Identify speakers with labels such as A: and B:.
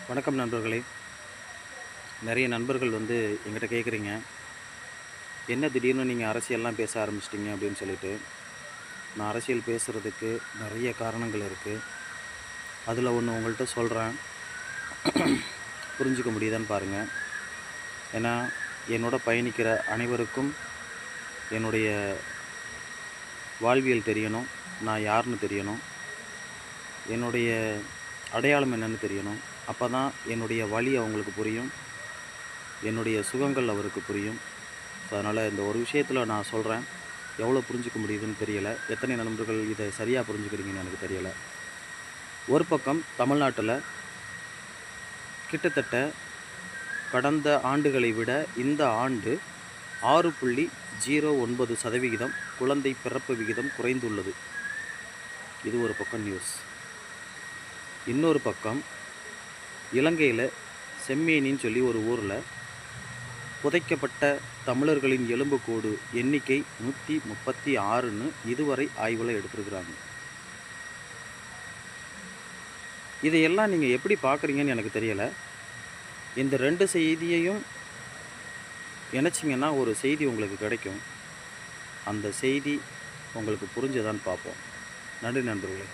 A: வணக்கம் நண்பர்களே. நிறைய நண்பர்கள் எங்கிட்ட கேட்குறீங்க, என்ன திடீர்னு நீங்கள் அரசியல்லாம் பேச ஆரம்பிச்சிட்டிங்க அப்படின்னு சொல்லிட்டு. நான் அரசியல் பேசுகிறதுக்கு நிறைய காரணங்கள் இருக்குது. அதில் ஒன்று உங்கள்கிட்ட சொல்கிறேன், புரிஞ்சுக்க முடியுதான்னு பாருங்கள். ஏன்னா என்னோட பயணிக்கிற அனைவருக்கும் என்னுடைய வாழ்வியல் தெரியணும், நான் யாருன்னு தெரியணும், என்னுடைய அடையாளம் என்னன்னு தெரியணும். அப்போ தான் என்னுடைய வழி அவங்களுக்கு புரியும், என்னுடைய சுகங்கள் அவருக்கு புரியும். ஸோ அதனால் இந்த ஒரு விஷயத்தில் நான் சொல்கிறேன், எவ்வளோ புரிஞ்சிக்க முடியுதுன்னு தெரியலை. எத்தனை நண்பர்கள் இதை சரியாக புரிஞ்சுக்கிறீங்கன்னு எனக்கு தெரியலை. ஒரு பக்கம் தமிழ்நாட்டில் கிட்டத்தட்ட கடந்த ஆண்டுகளை விட இந்த ஆண்டு 6.09% குழந்தை பிறப்பு விகிதம் குறைந்துள்ளது. இது ஒரு பக்கம் நியூஸ். இன்னொரு பக்கம் இலங்கையில் செம்மேனின்னு சொல்லி ஒரு ஊரில் புதைக்கப்பட்ட தமிழர்களின் எலும்புக்கூடு எண்ணிக்கை 136ன்னு இதுவரை ஆய்வில் எடுத்துருக்குறாங்க. இதையெல்லாம் நீங்கள் எப்படி பார்க்குறீங்கன்னு எனக்கு தெரியலை. இந்த ரெண்டு செய்தியையும் நினச்சிங்கன்னா ஒரு செய்தி உங்களுக்கு கிடைக்கும். அந்த செய்தி உங்களுக்கு புரிஞ்சதான்னு பார்ப்போம். நன்றி நண்பர்களே.